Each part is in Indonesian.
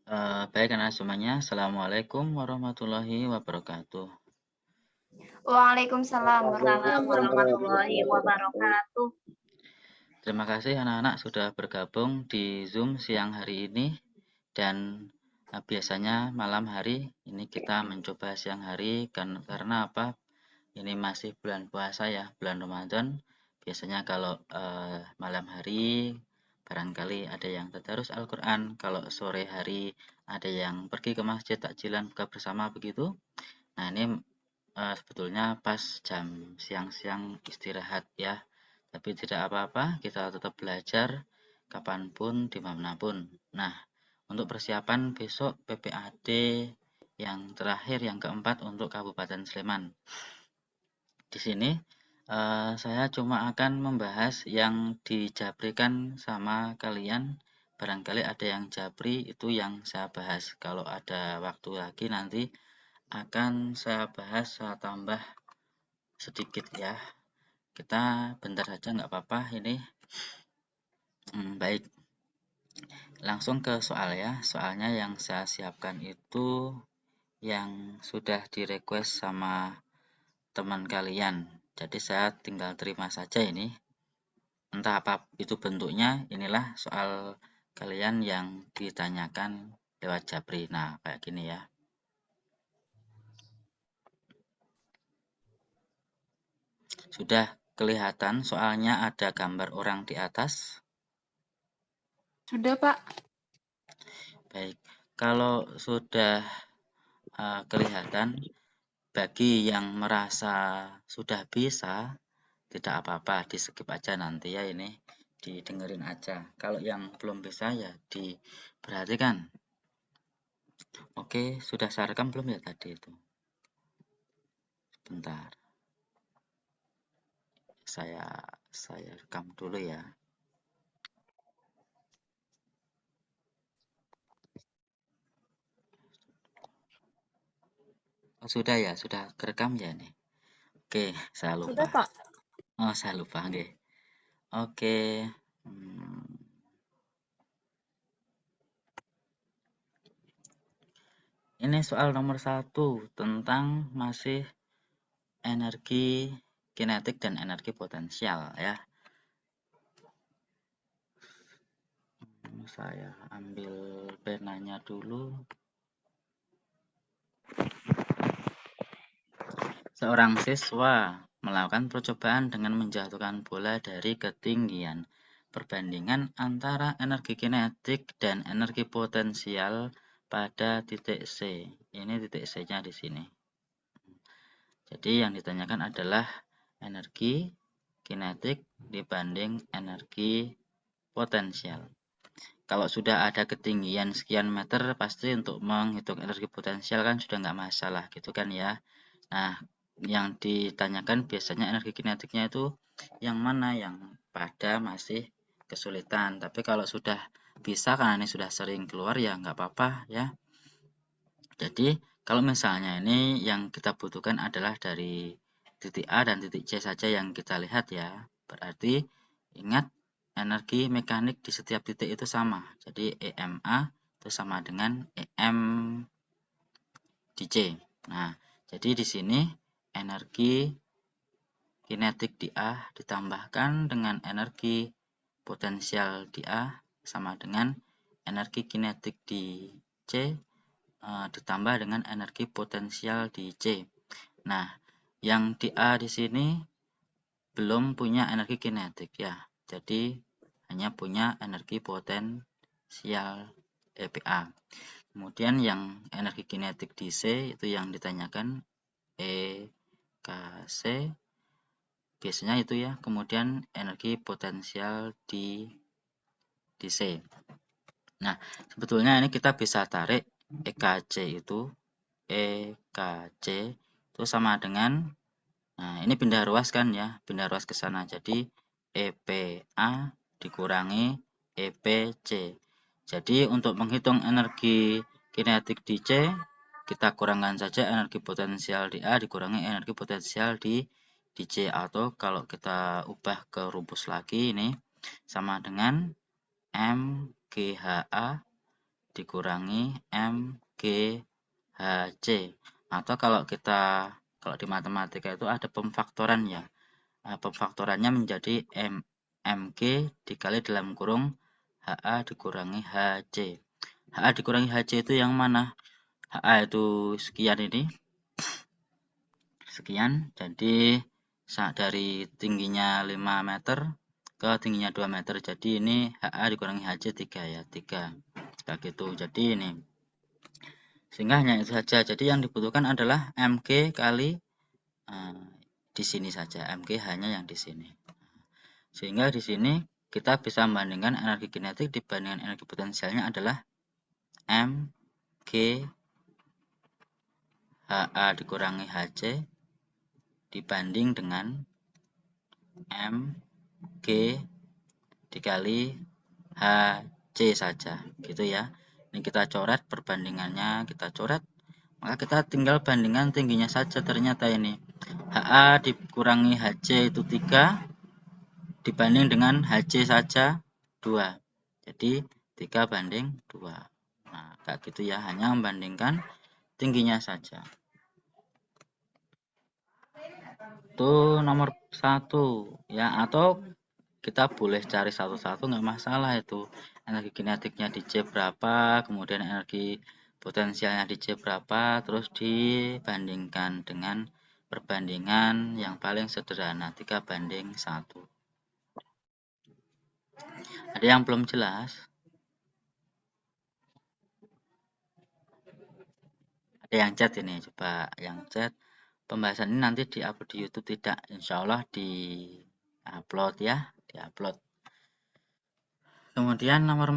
Baik anak semuanya, Assalamualaikum warahmatullahi wabarakatuh. Waalaikumsalam warahmatullahi wabarakatuh. Terima kasih anak-anak sudah bergabung di Zoom siang hari ini. Dan biasanya malam hari ini kita mencoba siang hari karena apa? Ini masih bulan puasa ya, bulan Ramadan. Biasanya kalau malam hari barangkali ada yang tadarus Al-Quran. Kalau sore hari ada yang pergi ke masjid takjilan buka bersama begitu. Nah ini sebetulnya pas jam siang-siang istirahat ya. Tapi tidak apa-apa, kita tetap belajar kapanpun, dimanapun. Nah, untuk persiapan besok PPAD yang terakhir, yang keempat untuk Kabupaten Sleman. Di sini saya cuma akan membahas yang dijabrikan sama kalian. Barangkali ada yang jabri, itu yang saya bahas. Kalau ada waktu lagi nanti akan saya bahas, saya tambah sedikit ya. Kita bentar saja nggak apa-apa ini. Baik, langsung ke soal ya. Soalnya yang saya siapkan itu yang sudah di-request sama teman kalian. Jadi saya tinggal terima saja ini. Entah apa itu bentuknya, inilah soal kalian yang ditanyakan lewat Jabri. Nah, kayak gini ya. Sudah kelihatan soalnya ada gambar orang di atas? Sudah, Pak. Baik, kalau sudah kelihatan, bagi yang merasa sudah bisa, tidak apa-apa, di-skip aja nanti ya ini, didengerin aja. Kalau yang belum bisa ya diperhatikan. Oke, sudah saya rekam belum ya tadi itu? Sebentar. Saya rekam dulu ya. Oh, sudah ya, sudah kerekam ya nih. Oke, saya lupa. Sudah, Pak. Oh, saya lupa nggih. Oke. Ini soal nomor 1 tentang masih energi kinetik dan energi potensial ya. Saya ambil penanya dulu. Seorang siswa melakukan percobaan dengan menjatuhkan bola dari ketinggian. Perbandingan antara energi kinetik dan energi potensial pada titik C. Ini titik C-nya di sini. Jadi yang ditanyakan adalah energi kinetik dibanding energi potensial. Kalau sudah ada ketinggian sekian meter, pasti untuk menghitung energi potensial kan sudah nggak masalah gitu kan ya. Nah, yang ditanyakan biasanya energi kinetiknya itu yang mana, yang pada masih kesulitan. Tapi kalau sudah bisa, karena ini sudah sering keluar ya nggak apa-apa ya. Jadi kalau misalnya ini yang kita butuhkan adalah dari titik A dan titik C saja yang kita lihat ya. Berarti ingat energi mekanik di setiap titik itu sama. Jadi EMA itu sama dengan EM di C. Nah, jadi di sini energi kinetik di A ditambahkan dengan energi potensial di A sama dengan energi kinetik di C ditambah dengan energi potensial di C. Nah, yang di A di sini belum punya energi kinetik ya. Jadi hanya punya energi potensial EPA. Kemudian yang energi kinetik di C itu yang ditanyakan EKC. Biasanya itu ya. Kemudian energi potensial di C. Nah, sebetulnya ini kita bisa tarik EKC itu sama dengan, nah ini pindah ruas kan ya, pindah ruas ke sana. Jadi EPA dikurangi EPC. Jadi untuk menghitung energi kinetik di C, kita kurangkan saja energi potensial di A dikurangi energi potensial di C. Atau kalau kita ubah ke rumus lagi ini sama dengan MGHA dikurangi MGHC. Atau kalau di matematika itu ada pemfaktoran ya. Pemfaktorannya menjadi MG dikali dalam kurung HA dikurangi HC. HA dikurangi HC itu yang mana? HA itu sekian ini. Sekian, jadi dari tingginya 5 meter ke tingginya 2 meter. Jadi ini HA dikurangi HC 3 ya, 3. Kayak gitu. Jadi ini. Sehingga hanya itu saja. Jadi yang dibutuhkan adalah MG kali di sini saja. MG hanya yang di sini. Sehingga di sini kita bisa membandingkan energi kinetik dibandingkan energi potensialnya adalah MG HA dikurangi HC dibanding dengan MG dikali HC saja, gitu ya. Ini kita coret perbandingannya, kita coret. Maka kita tinggal bandingkan tingginya saja ternyata ini. HA dikurangi HC itu 3 dibanding dengan HC saja 2. Jadi 3 banding 2. Nah, kayak gitu ya, hanya membandingkan tingginya saja. Itu nomor 1 ya, atau kita boleh cari satu-satu nggak masalah itu. Energi kinetiknya di C berapa, kemudian energi potensialnya di C berapa, terus dibandingkan dengan perbandingan yang paling sederhana 3 banding 1. Ada yang belum jelas? Ada yang chat ini, coba yang chat. Pembahasan ini nanti di-upload di YouTube tidak? Insya Allah di-upload ya, di-upload. Kemudian nomor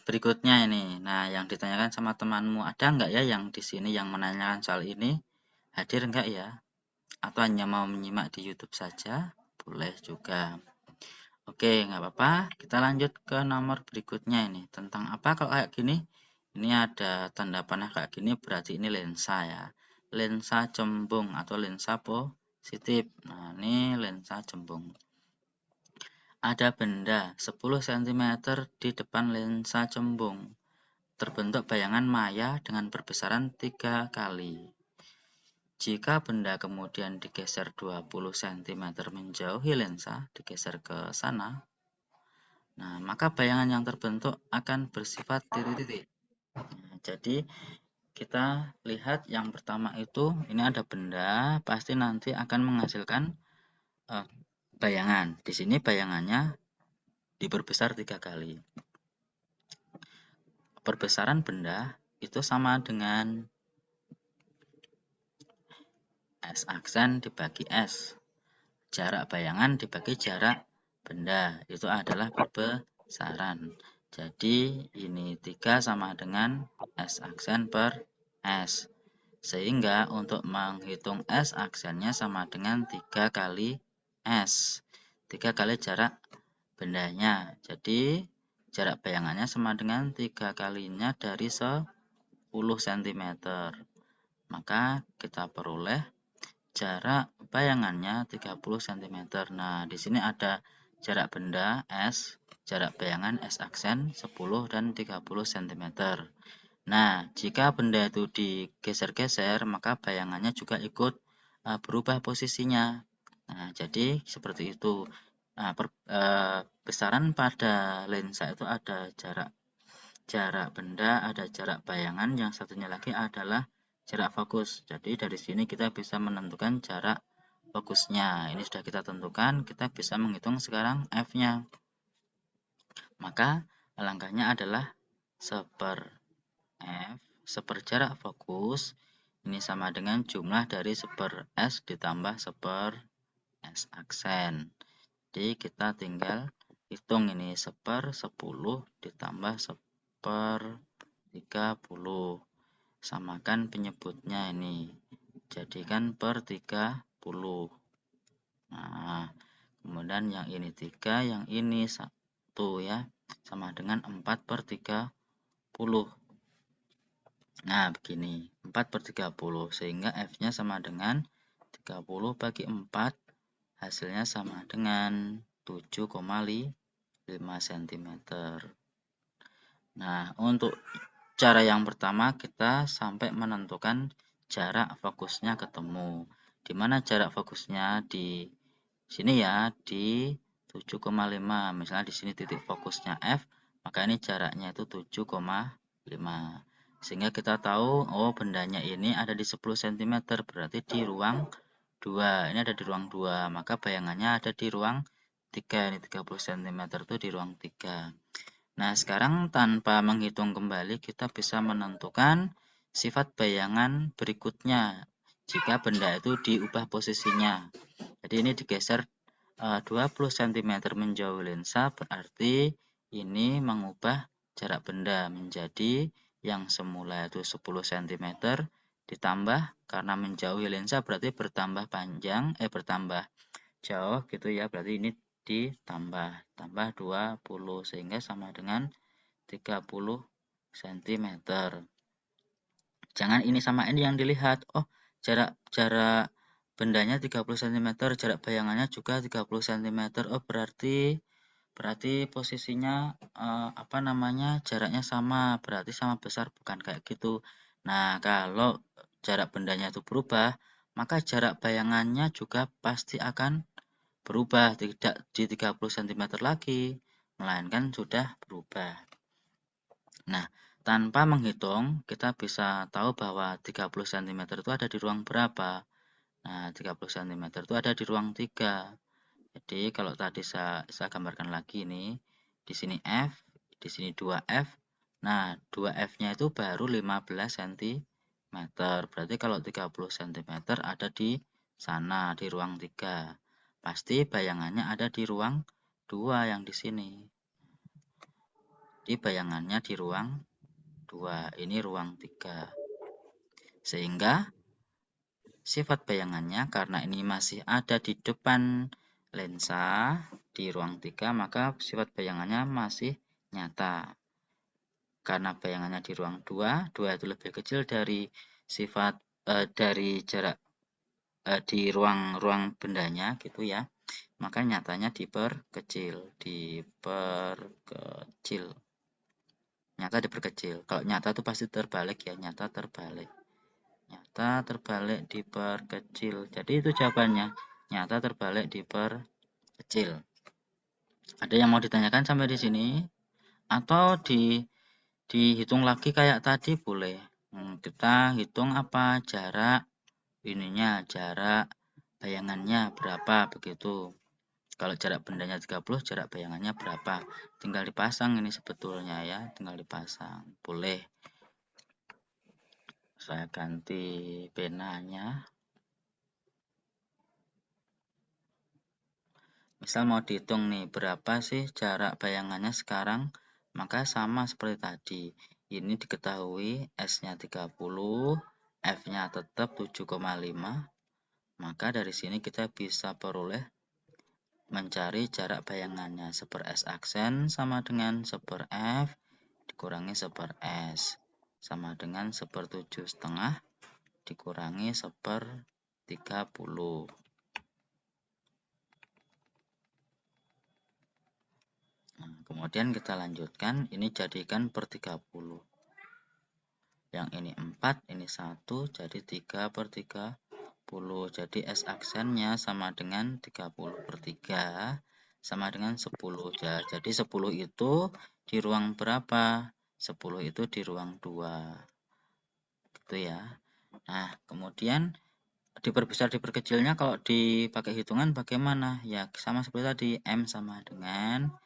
berikutnya ini. Nah, yang ditanyakan sama temanmu, ada nggak ya yang di sini yang menanyakan soal ini? Hadir nggak ya? Atau hanya mau menyimak di YouTube saja? Boleh juga. Oke, nggak apa-apa. Kita lanjut ke nomor berikutnya ini. Tentang apa kalau kayak gini? Ini ada tanda panah kayak gini, berarti ini lensa ya. Lensa cembung atau lensa positif. Nah, ini lensa cembung. Ada benda 10 cm di depan lensa cembung. Terbentuk bayangan maya dengan perbesaran 3 kali. Jika benda kemudian digeser 20 cm menjauhi lensa, digeser ke sana, nah, maka bayangan yang terbentuk akan bersifat titik-titik. Nah, jadi kita lihat yang pertama itu, ini ada benda, pasti nanti akan menghasilkan bayangan. Di sini bayangannya diperbesar 3 kali. Perbesaran benda itu sama dengan S aksen dibagi S. Jarak bayangan dibagi jarak benda. Itu adalah perbesaran. Jadi ini 3 sama dengan S aksen per S. Sehingga untuk menghitung S aksennya sama dengan 3 kali S. 3 kali jarak bendanya. Jadi jarak bayangannya sama dengan 3 kalinya dari 10 cm. Maka kita peroleh jarak bayangannya 30 cm. Nah, di sini ada jarak benda S, jarak bayangan S aksen 10 dan 30 cm. Nah, jika benda itu digeser-geser, maka bayangannya juga ikut berubah posisinya. Nah, jadi seperti itu. Nah, besaran pada lensa itu ada jarak benda, ada jarak bayangan, yang satunya lagi adalah jarak fokus. Jadi dari sini kita bisa menentukan jarak fokusnya. Ini sudah kita tentukan, kita bisa menghitung sekarang F-nya. Maka langkahnya adalah seper F, seper jarak fokus, ini sama dengan jumlah dari seper S ditambah seper S aksen. Jadi kita tinggal hitung ini seper 10 ditambah seper 30. Samakan penyebutnya ini. Jadikan per 30. Nah, kemudian yang ini 3, yang ini 1 ya. Sama dengan 4 per 30. Nah, begini. 4 per 30. Sehingga F-nya sama dengan 30 bagi 4. Hasilnya sama dengan 7,5 cm. Nah, untuk cara yang pertama kita sampai menentukan jarak fokusnya ketemu. Di mana jarak fokusnya di sini ya, di 7,5. Misalnya di sini titik fokusnya F, maka ini jaraknya itu 7,5. Sehingga kita tahu, oh bendanya ini ada di 10 cm, berarti di ruang 2. Ini ada di ruang 2, maka bayangannya ada di ruang 3. Ini 30 cm itu di ruang 3. Nah, sekarang tanpa menghitung kembali, kita bisa menentukan sifat bayangan berikutnya jika benda itu diubah posisinya. Jadi ini digeser 20 cm menjauh lensa, berarti ini mengubah jarak benda menjadi yang semula itu 10 cm ditambah karena menjauhi lensa berarti bertambah panjang, bertambah jauh gitu ya, berarti ini tambah 20 sehingga sama dengan 30 cm. Jangan ini sama ini yang dilihat. Oh, jarak bendanya 30 cm, jarak bayangannya juga 30 cm. Oh, berarti posisinya jaraknya sama, berarti sama besar, bukan kayak gitu. Nah, kalau jarak bendanya itu berubah, maka jarak bayangannya juga pasti akan berubah, tidak di 30 cm lagi, melainkan sudah berubah. Nah, tanpa menghitung, kita bisa tahu bahwa 30 cm itu ada di ruang berapa. Nah, 30 cm itu ada di ruang 3. Jadi, kalau tadi saya gambarkan lagi ini, di sini F, di sini 2F. Nah, 2F-nya itu baru 15 cm. Berarti kalau 30 cm ada di sana, di ruang 3. Pasti bayangannya ada di ruang 2 yang di sini. Di bayangannya di ruang 2, ini ruang 3. Sehingga sifat bayangannya karena ini masih ada di depan lensa di ruang 3, maka sifat bayangannya masih nyata. Karena bayangannya di ruang 2, 2 itu lebih kecil dari sifat dari jarak di ruang bendanya gitu ya. Maka nyatanya diperkecil. Nyata diperkecil. Kalau nyata itu pasti terbalik ya, nyata terbalik. Nyata terbalik diperkecil. Jadi itu jawabannya. Nyata terbalik diperkecil. Ada yang mau ditanyakan sampai di sini? Atau dihitung lagi kayak tadi boleh. Kita hitung apa? Jarak ininya, jarak bayangannya berapa begitu. Kalau jarak bendanya 30, jarak bayangannya berapa? Tinggal dipasang ini sebetulnya ya, tinggal dipasang. Boleh. Saya ganti penanya. Misal mau dihitung nih, berapa sih jarak bayangannya sekarang? Maka sama seperti tadi. Ini diketahui S-nya 30, F-nya tetap 7,5. Maka dari sini kita bisa peroleh mencari jarak bayangannya. 1/S aksen sama dengan 1/F dikurangi 1/S. Sama dengan 1/7,5 dikurangi 1/30. Nah, kemudian kita lanjutkan, ini jadikan per 30. Yang ini 4, ini 1, jadi 3/30. Jadi S aksennya sama dengan 30/3 sama dengan 10. Jadi 10 itu di ruang berapa? 10 itu di ruang 2. Gitu ya. Nah, kemudian diperbesar diperkecilnya kalau dipakai hitungan bagaimana? Ya, sama seperti tadi, M sama dengan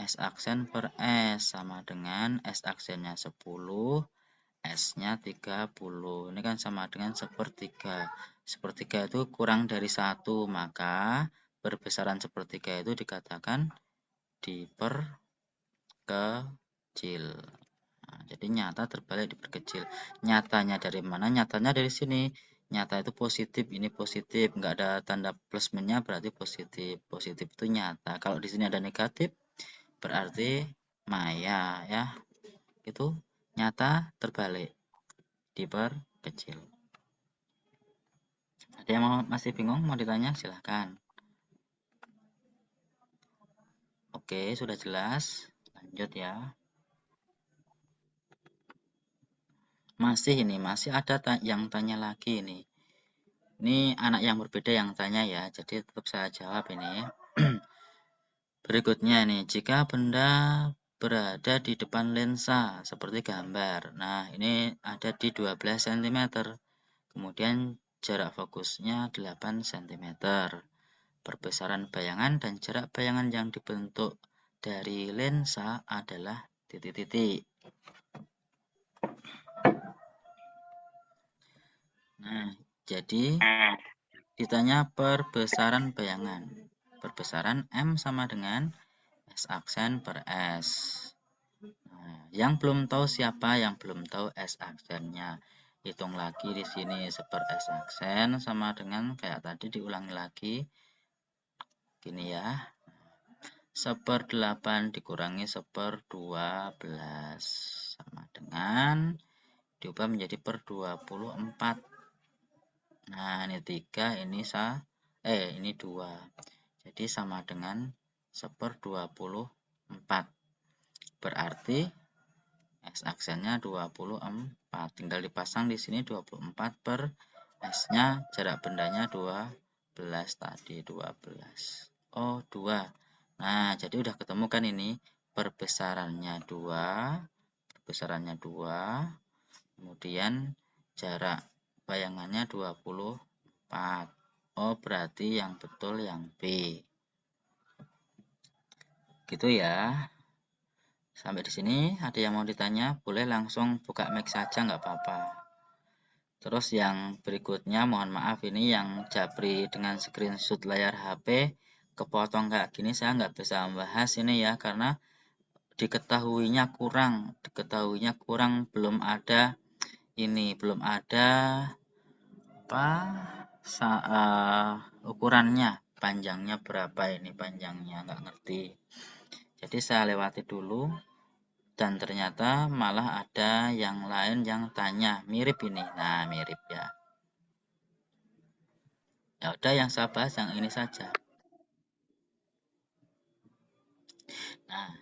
S aksen per S sama dengan S aksennya 10, S-nya 30. Ini kan sama dengan 1/3. 1/3 itu kurang dari 1, maka perbesaran 1/3 itu dikatakan diperkecil. Nah, jadi nyata terbalik diperkecil. Nyatanya dari mana? Nyatanya dari sini. Nyata itu positif, ini positif, nggak ada tanda plus minusnya berarti positif. Positif itu nyata. Kalau di sini ada negatif, berarti maya ya. Itu nyata terbalik diperkecil. Ada yang masih bingung mau ditanya? Silahkan. Oke, sudah jelas. Lanjut ya. masih ada yang tanya lagi ini. Ini anak yang berbeda yang tanya ya, jadi tetap saya jawab ini. Berikutnya nih, jika benda berada di depan lensa seperti gambar. Nah, ini ada di 12 cm. Kemudian jarak fokusnya 8 cm. Perbesaran bayangan dan jarak bayangan yang dibentuk dari lensa adalah titik-titik. Nah, jadi ditanya perbesaran bayangan. Perbesaran M sama dengan S aksen per S. Nah, yang belum tahu siapa? Yang belum tahu S aksennya. Hitung lagi di sini seper S aksen sama dengan kayak tadi, diulangi lagi. Gini ya. 1/8 dikurangi 1/12 sama dengan diubah menjadi per 24. Nah, ini 3, ini ini 2. Jadi sama dengan 1/24. Berarti S aksennya 24. Tinggal dipasang di sini 24 per S-nya, jarak bendanya 12 tadi, 12. Oh, 2. Nah, jadi udah ketemu kan ini perbesarannya 2, kemudian jarak bayangannya 24. Oh, berarti yang betul yang B. Gitu ya. Sampai di sini ada yang mau ditanya? Boleh langsung buka mic saja, nggak apa-apa. Terus yang berikutnya, mohon maaf ini yang Japri dengan screenshot layar HP kepotong kayak gini, saya nggak bisa membahas ini ya, karena diketahuinya kurang, belum ada apa ukurannya, panjangnya berapa, ini panjangnya nggak ngerti. Jadi saya lewati dulu, dan ternyata malah ada yang lain yang tanya mirip ini. Nah, mirip ya. Ya udah, yang saya bahas yang ini saja. Nah,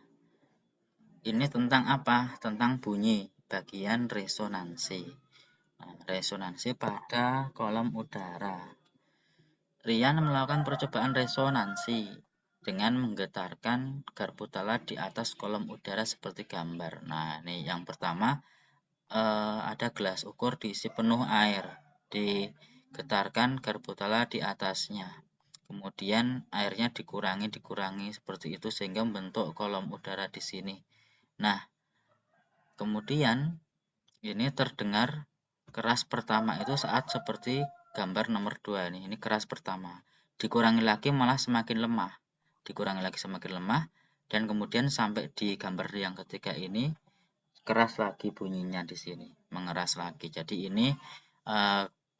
ini tentang apa? Tentang bunyi, bagian resonansi. Nah, resonansi pada kolom udara. Rian melakukan percobaan resonansi dengan menggetarkan garpu talat di atas kolom udara seperti gambar. Nah, ini yang pertama, ada gelas ukur diisi penuh air, digetarkan garpu talat di atasnya. Kemudian airnya dikurangi seperti itu sehingga membentuk kolom udara di sini. Nah, kemudian ini terdengar keras pertama itu saat seperti gambar nomor 2 ini. Ini keras pertama. Dikurangi lagi malah semakin lemah. Dikurangi lagi semakin lemah, dan kemudian sampai di gambar yang ketiga ini keras lagi bunyinya di sini, mengeras lagi. Jadi ini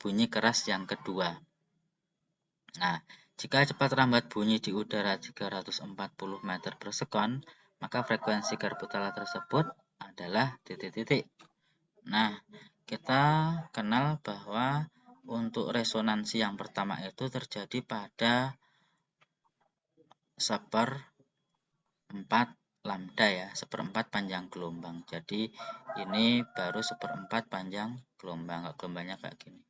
bunyi keras yang kedua. Nah, jika cepat lambat bunyi di udara 340 meter per sekon, maka frekuensi garpu talat tersebut adalah titik-titik. Nah, kita kenal bahwa untuk resonansi yang pertama itu terjadi pada 1/4 lambda ya, 1/4 panjang gelombang. Jadi ini baru 1/4 panjang gelombang, gelombangnya kayak gini.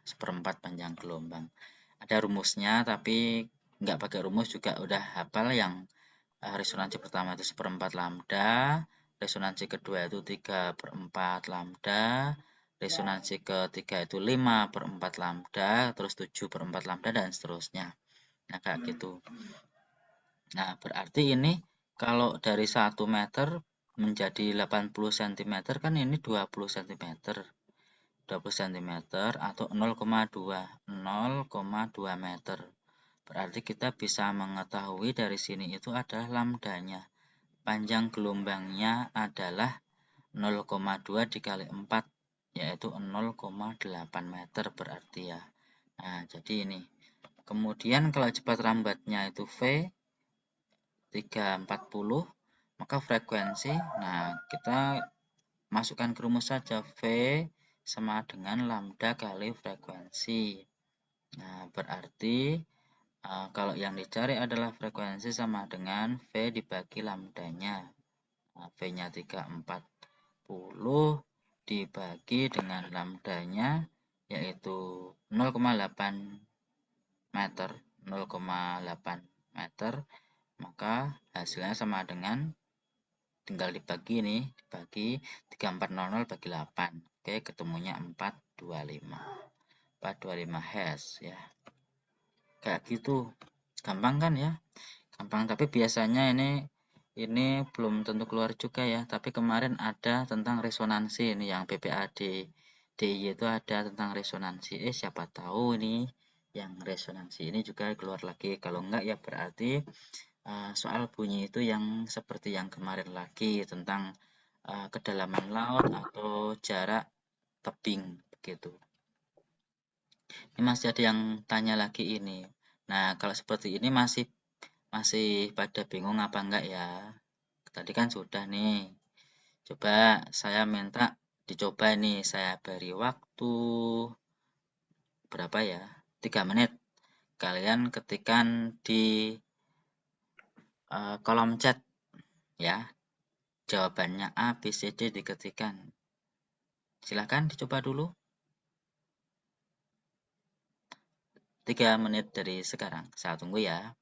1/4 panjang gelombang. Ada rumusnya, tapi nggak pakai rumus juga udah hafal. Yang resonansi pertama itu 1/4 lambda, resonansi kedua itu 3/4 lambda, resonansi ketiga itu 5/4 lambda, terus 7/4 lambda, dan seterusnya. Nah, kayak gitu. Nah, berarti ini kalau dari 1 meter menjadi 80 cm kan ini 20 cm. 20 cm atau 0,2 meter. Berarti kita bisa mengetahui dari sini itu adalah lambdanya. Panjang gelombangnya adalah 0,2 dikali 4, yaitu 0,8 meter berarti ya. Nah, jadi ini. Kemudian kalau cepat lambatnya itu V 340, maka frekuensi, nah kita masukkan ke rumus saja, V sama dengan lambda kali frekuensi. Nah, berarti kalau yang dicari adalah frekuensi sama dengan V dibagi lambdanya. Nah, V-nya 34. dibagi dengan lambdanya yaitu 0,8 meter, 0,8 meter, maka hasilnya sama dengan, tinggal dibagi nih, dibagi 3400 bagi 8. Oke, ketemunya 425. 425 hash ya. Kayak gitu. Gampang kan ya? Gampang, tapi biasanya ini belum tentu keluar juga ya. Tapi kemarin ada tentang resonansi ini yang BPAD DI itu ada tentang resonansi. Siapa tahu ini yang resonansi ini juga keluar lagi. Kalau enggak ya berarti soal bunyi itu yang seperti yang kemarin lagi tentang kedalaman laut atau jarak tebing begitu. Ini masih ada yang tanya lagi ini. Nah, kalau seperti ini masih pada bingung apa enggak ya? Tadi kan sudah nih. Coba saya minta dicoba nih, saya beri waktu berapa ya? 3 menit. Kalian ketikkan di kolom chat ya. Jawabannya A, B, C, D diketikkan. Silahkan dicoba dulu. 3 menit dari sekarang. Saya tunggu ya.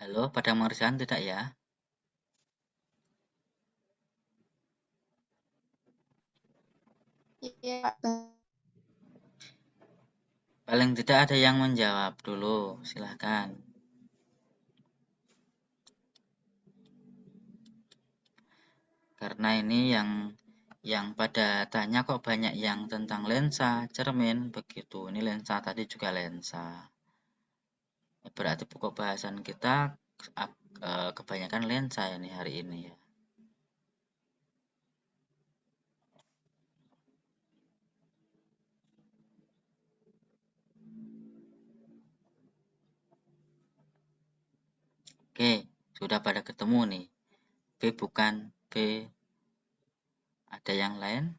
Halo, pada mengerjakan tidak ya? Iya, Pak. Paling tidak ada yang menjawab dulu, silahkan. Karena ini yang pada tanya kok banyak yang tentang lensa, cermin, begitu. Ini lensa tadi juga lensa. Berarti pokok bahasan kita kebanyakan lensa ini hari ini ya. Oke, sudah pada ketemu nih. B bukan B. Ada yang lain?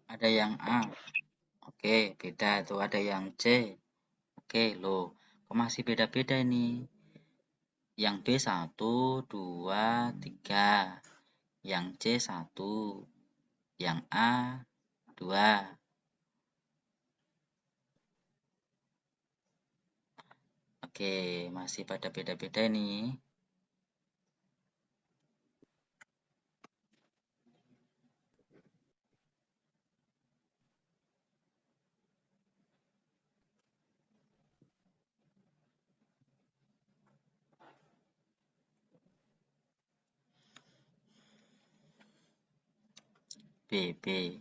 Ada yang A. Oke, beda tuh. Ada yang C. Oke, loh. Kok masih beda-beda ini? Yang B 1, 2, 3. Yang C 1. Yang A 2. Oke, masih pada beda-beda nih. B, B.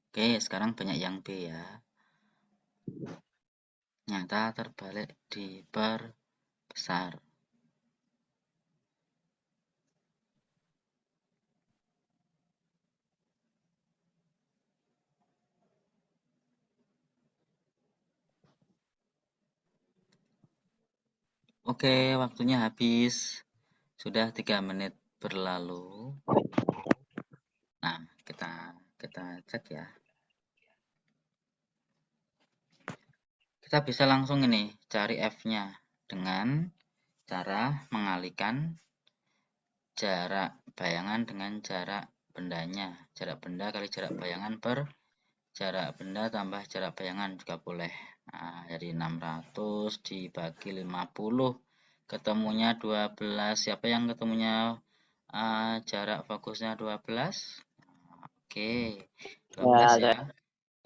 Oke, sekarang banyak yang B ya. Nyata terbalik diperbesar. Oke, waktunya habis. Sudah 3 menit berlalu. Nah, kita cek ya. Kita bisa langsung ini cari F-nya dengan cara mengalihkan jarak bayangan dengan jarak bendanya. Jarak benda kali jarak bayangan per jarak benda tambah jarak bayangan juga boleh. Nah, dari 600 dibagi 50 ketemunya 12. Siapa yang ketemunya jarak fokusnya 12? Oke, 12 ya.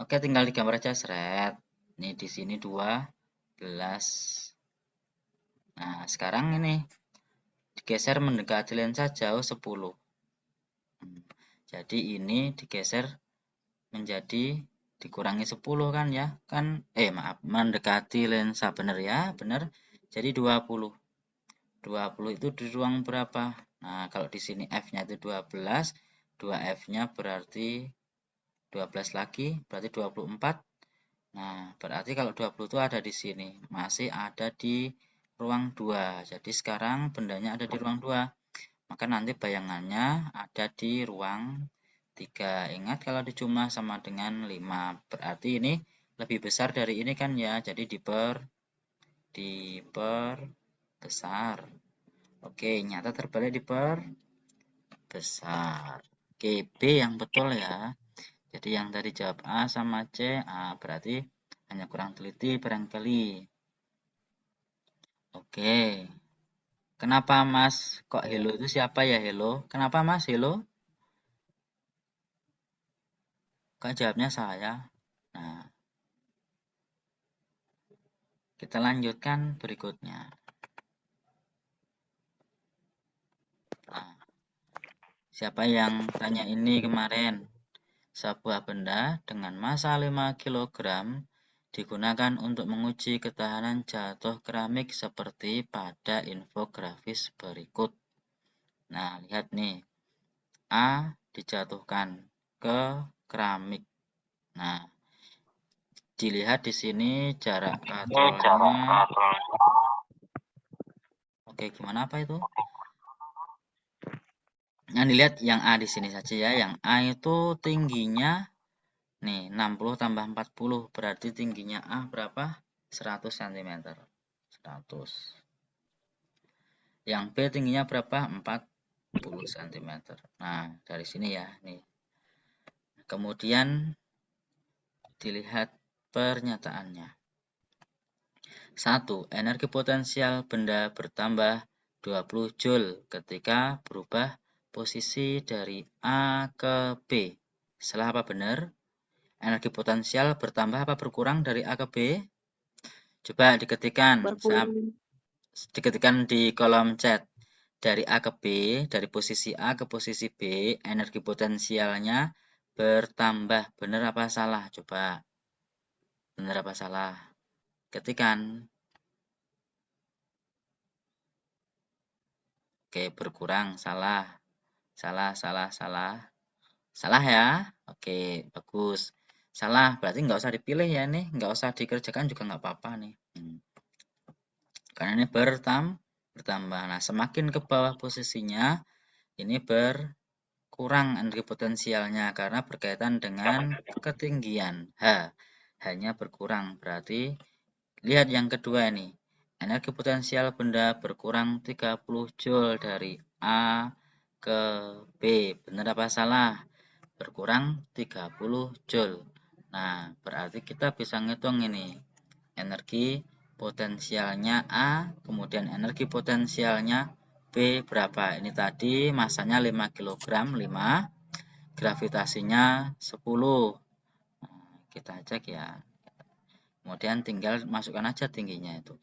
Oke, tinggal digambar aja seret. Ini di sini 12. Nah, sekarang ini digeser mendekati lensa jauh 10. Jadi ini digeser menjadi dikurangi 10 kan ya. Maaf, mendekati lensa benar ya, benar. Jadi 20. 20 itu di ruang berapa? Nah, kalau di sini F-nya itu 12, 2F-nya berarti 12 lagi, berarti 24. Nah, berarti kalau 20 itu ada di sini, masih ada di ruang 2. Jadi sekarang bendanya ada di ruang 2. Maka nanti bayangannya ada di ruang 3. Ingat kalau dijumlah sama dengan 5. Berarti ini lebih besar dari ini kan ya. Jadi diperbesar. Oke, nyata terbalik diperbesar. Oke, B yang betul ya. Jadi yang tadi jawab A sama C, berarti hanya kurang teliti barangkali. Oke. Kenapa Mas kok Hello itu siapa ya Hello? Kenapa Mas Hello? Kok jawabnya saya? Nah, kita lanjutkan berikutnya. Nah, siapa yang tanya ini kemarin? Sebuah benda dengan massa 5 kg digunakan untuk menguji ketahanan jatuh keramik seperti pada infografis berikut. Nah, lihat nih. A dijatuhkan ke keramik. Nah, dilihat di sini jarak katrolnya. Oke, gimana apa itu? Yang dilihat yang A di sini saja ya. Yang A itu tingginya nih 60 tambah 40 berarti tingginya A berapa? 100 cm. 100. Yang B tingginya berapa? 40 cm. Nah, dari sini ya, nih. Kemudian dilihat pernyataannya. 1. Energi potensial benda bertambah 20 Joule ketika berubah posisi dari A ke B. Salah apa benar? Energi potensial bertambah apa berkurang dari A ke B? Coba diketikkan di kolom chat. Dari A ke B, dari posisi A ke posisi B, energi potensialnya bertambah. Benar apa salah? Coba. Benar apa salah? Ketikan. Oke, berkurang. Salah. Salah ya? Oke, bagus. Salah, berarti nggak usah dipilih ya nih. Nggak usah dikerjakan juga nggak apa-apa nih. Karena ini bertambah. Nah, semakin ke bawah posisinya, ini berkurang energi potensialnya karena berkaitan dengan ketinggian. Hanya berkurang. Berarti, lihat yang kedua ini. Energi potensial benda berkurang 30 Joule dari A ke B. Benar apa salah? Berkurang 30 Joule. Nah, berarti kita bisa ngitung ini. Energi potensialnya A, kemudian energi potensialnya B berapa? Ini tadi masanya 5 kg, 5, gravitasinya 10. Nah, kita cek ya. Kemudian tinggal masukkan aja tingginya itu.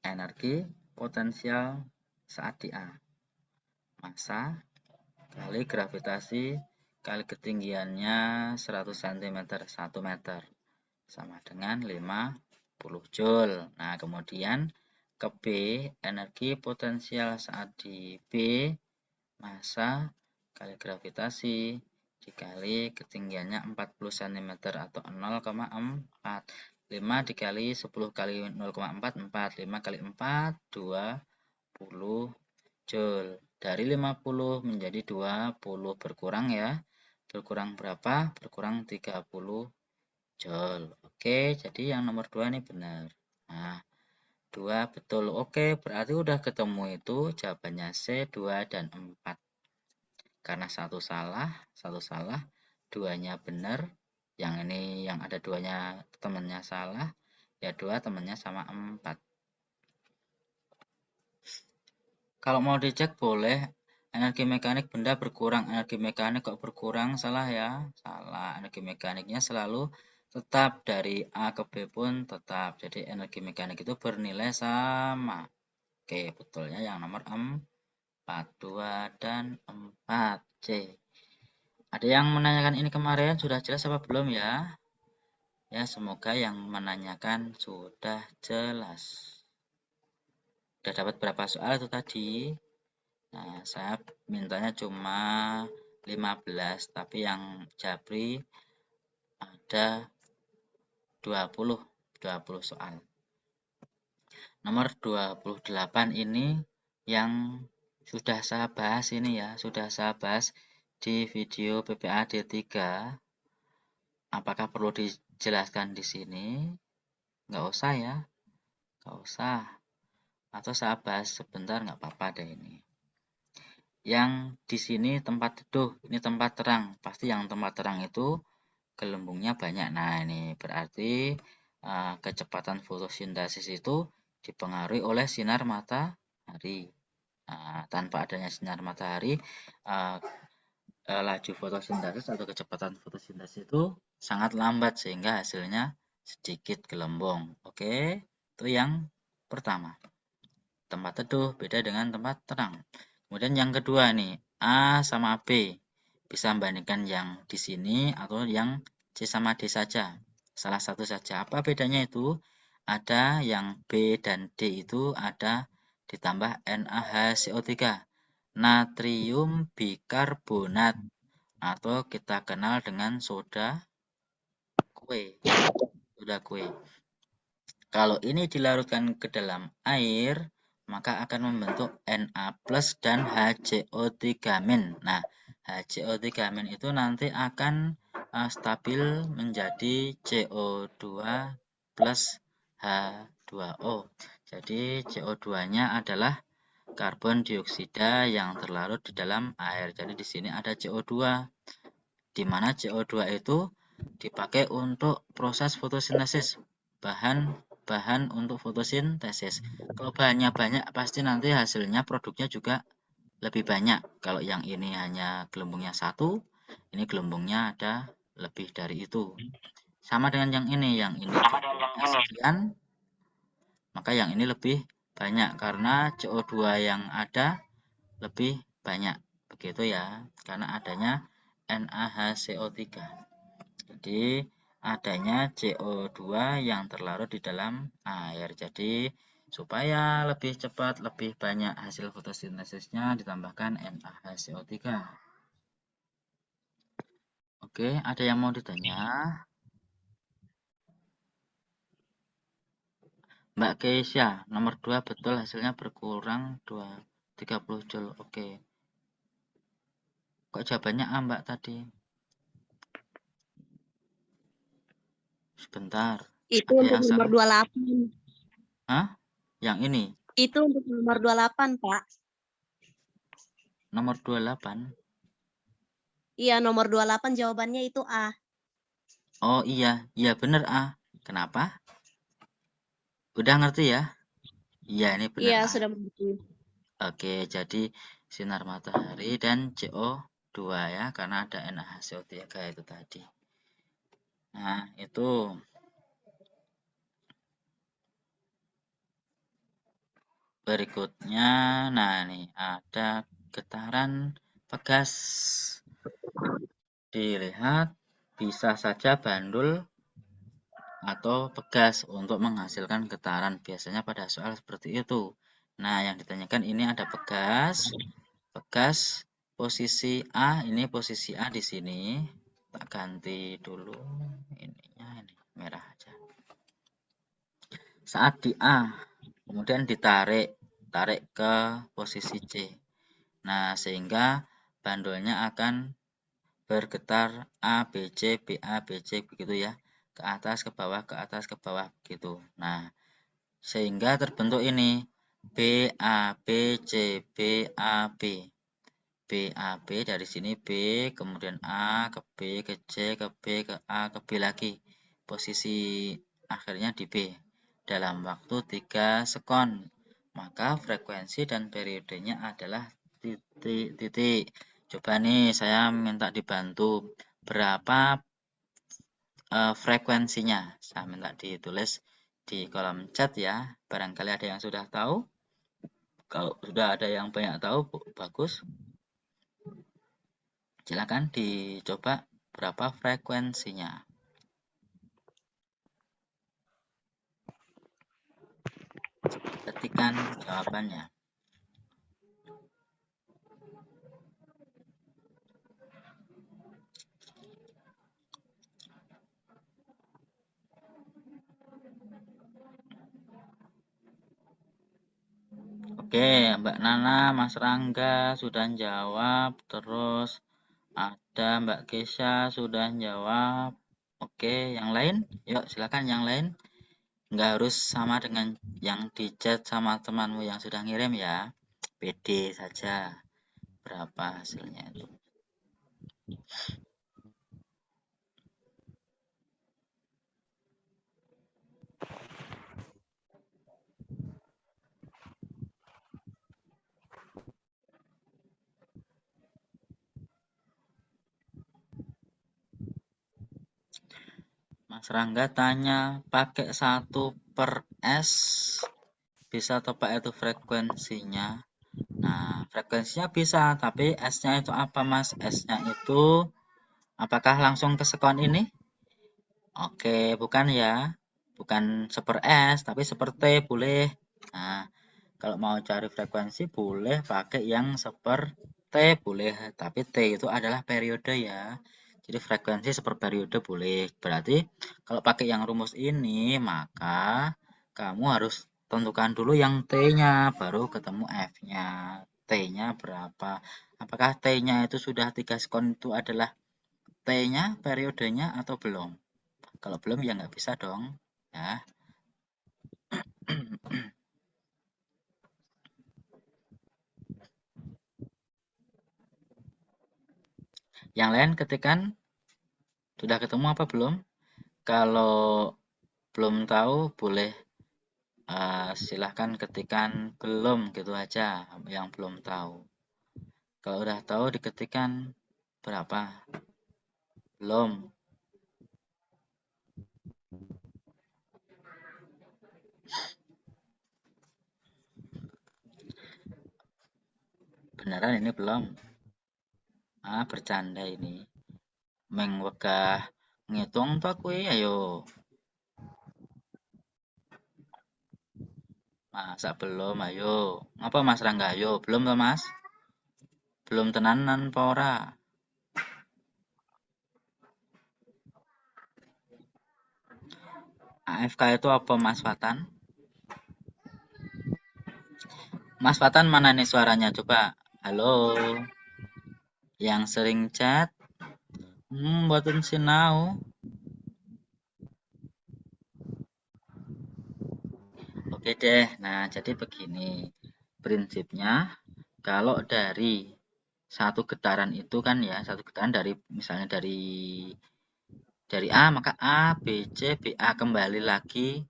Energi potensial saat di A. Massa kali gravitasi kali ketinggiannya 100 cm, 1 meter. Sama dengan 50 Joule. Nah, kemudian ke B, energi potensial saat di B, massa kali gravitasi dikali ketinggiannya 40 cm atau 0,4. 5 dikali 10 kali 0,4, 4. 5 kali 4, 20 Joule. Dari 50 menjadi 20 berkurang ya. Berkurang berapa? Berkurang 30 Joule. Oke, jadi yang nomor 2 ini benar. Nah, 2 betul. Oke, berarti udah ketemu itu jawabannya C, 2, dan 4. Karena satu salah, 2-nya benar, yang ini yang ada 2-nya temannya salah, ya 2 temannya sama 4. Kalau mau dicek boleh, energi mekanik benda berkurang, energi mekanik kok berkurang, salah ya, salah. Energi mekaniknya selalu tetap, dari A ke B pun tetap, jadi energi mekanik itu bernilai sama. Oke, betulnya yang nomor 4, 2 dan 4, C. Ada yang menanyakan ini kemarin, sudah jelas apa belum ya? Ya, semoga yang menanyakan sudah jelas. Sudah dapat berapa soal itu tadi? Nah, saya mintanya cuma 15, tapi yang Japri ada 20 soal. Nomor 28 ini yang sudah saya bahas ini ya, sudah saya bahas di video PPA D3. Apakah perlu dijelaskan di sini? Nggak usah ya, nggak usah. Atau saya bahas sebentar, nggak apa-apa deh ini. Yang di sini tempat teduh, ini tempat terang. Pasti yang tempat terang itu gelembungnya banyak. Nah, ini berarti kecepatan fotosintesis itu dipengaruhi oleh sinar matahari. Tanpa adanya sinar matahari, laju fotosintesis atau kecepatan fotosintesis itu sangat lambat sehingga hasilnya sedikit gelembung. Oke, itu yang pertama. Tempat teduh beda dengan tempat terang. Kemudian yang kedua nih, A sama B. Bisa membandingkan yang di sini atau yang C sama D saja. Salah satu saja. Apa bedanya itu? Ada yang B dan D itu ada ditambah NaHCO3. Natrium bikarbonat atau kita kenal dengan soda kue. Soda kue. Kalau ini dilarutkan ke dalam air, maka akan membentuk Na+ dan HCO3-. Nah, HCO3- itu nanti akan stabil menjadi CO2 plus H2O. Jadi CO2-nya adalah karbon dioksida yang terlarut di dalam air. Jadi di sini ada CO2, di mana CO2 itu dipakai untuk proses fotosintesis, bahan untuk fotosintesis. Kalau bahannya banyak, pasti nanti hasilnya produknya juga lebih banyak. Kalau yang ini hanya gelembungnya 1, ini gelembungnya ada lebih dari itu. Sama dengan yang ini gelembungnya sekian, maka yang ini lebih banyak karena CO2 yang ada lebih banyak. Begitu ya, karena adanya NaHCO3. Jadi adanya CO2 yang terlarut di dalam air. Jadi supaya lebih cepat, lebih banyak hasil fotosintesisnya, ditambahkan NaHCO3. Oke, ada yang mau ditanya? Mbak Keisha, nomor 2 betul hasilnya berkurang 30 Joule. Oke. Kok jawabannya A, Mbak, tadi? Sebentar. Itu Ada untuk yang nomor salah? 28. Hah? Yang ini? Itu untuk nomor 28, Pak. Nomor 28? Iya, nomor 28 jawabannya itu A. Oh iya, iya bener A. Kenapa? Udah ngerti ya? Iya, ini bener Iya, A. sudah mengerti. Oke, jadi sinar matahari dan CO2 ya, karena ada NaHCO3 itu tadi. Nah, itu. Berikutnya, nah nih ada getaran pegas. Dilihat bisa saja bandul atau pegas untuk menghasilkan getaran. Biasanya pada soal seperti itu. Nah, yang ditanyakan ini ada pegas. Pegas posisi A, ini posisi A di sini. Tak ganti dulu ininya, ini merah aja. Saat di A, kemudian tarik ke posisi C. Nah, sehingga bandulnya akan bergetar A, B, C, B, A, B, C, begitu ya. Ke atas, ke bawah, ke atas, ke bawah, begitu. Nah, sehingga terbentuk ini B, A, B, C, B, A, B. BAB dari sini B, kemudian A ke B ke C ke B ke A ke B lagi. Posisi akhirnya di B dalam waktu 3 sekon. Maka frekuensi dan periodenya adalah titik-titik. Coba nih saya minta dibantu berapa frekuensinya. Saya minta ditulis di kolom chat ya. Barangkali ada yang sudah tahu. Kalau sudah ada yang banyak tahu, bagus. Silakan dicoba berapa frekuensinya. Ketikkan jawabannya. Oke, Mbak Nana, Mas Rangga sudah jawab. Terus ada Mbak Kesha sudah jawab. Oke, yang lain? Yuk, silakan yang lain. Nggak harus sama dengan yang di chat sama temanmu yang sudah ngirim ya. Pede saja. Berapa hasilnya itu? Mas Rangga tanya, pakai 1/S bisa atau Pak itu frekuensinya? Nah, frekuensinya bisa, tapi S-nya itu apa, Mas? S-nya itu apakah langsung ke sekon ini? Oke, bukan ya. Bukan 1/S, tapi 1/T boleh. Nah, kalau mau cari frekuensi boleh pakai yang 1/T boleh, tapi T itu adalah periode ya. Jadi frekuensi 1/periode boleh. Berarti kalau pakai yang rumus ini, maka kamu harus tentukan dulu yang T-nya, baru ketemu F-nya. T-nya berapa? Apakah T-nya itu sudah 3 sekon itu adalah T-nya, periodenya, atau belum? Kalau belum ya nggak bisa dong. Ya. Yang lain ketikan sudah ketemu apa belum? Kalau belum tahu boleh silahkan ketikan belum gitu aja yang belum tahu. Kalau udah tahu diketikan berapa? Belum. Beneran ini belum? Bercanda ini. Meng wegah ngitung to kuwi ayo. Masa belum ayo. Ngapa Mas Rangga ayo? Belum toh Mas? Belum tenanan apa ora? AFK itu apa Mas Fatan? Mas Fatan mana nih suaranya? Coba. Halo. Yang sering chat? Mboten sinau. Oke deh. Nah, jadi begini. Prinsipnya kalau dari satu getaran itu kan ya, satu getaran dari misalnya dari A, maka A, B, C, B, A kembali lagi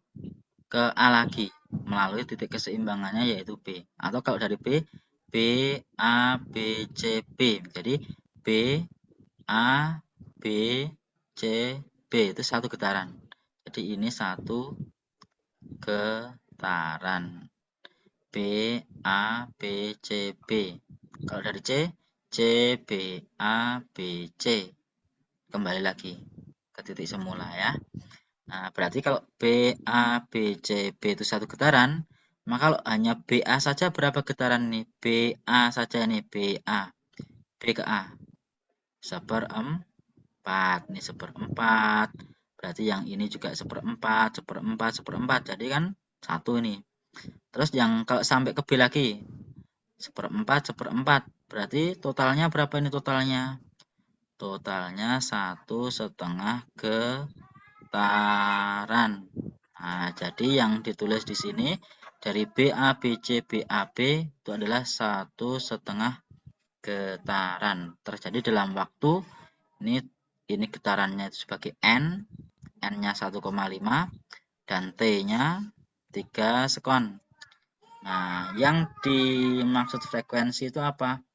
ke A lagi melalui titik keseimbangannya yaitu B. Atau kalau dari B, B, A, B, C, B. Jadi B, A, B, C, B itu satu getaran. Jadi ini satu getaran. B, A, B, C, B. Kalau dari C, C, B, A, B, C. Kembali lagi ke titik semula ya. Nah, berarti kalau B, A, B, C, B itu satu getaran, maka kalau hanya BA saja berapa getaran nih? BA saja nih, BA. B ke A. 1/4. Nih 1/4. Berarti yang ini juga 1/4, 1/4, 1/4. Jadi kan satu nih. Terus yang kalau sampai ke B lagi, 1/4, 1/4. Berarti totalnya berapa ini totalnya? Totalnya 1,5 getaran. Nah, jadi yang ditulis di sini dari BABC BAB itu adalah 1,5 getaran terjadi dalam waktu ini getarannya itu sebagai N-nya 1,5 dan T-nya 3 sekon. Nah, yang dimaksud frekuensi itu apa?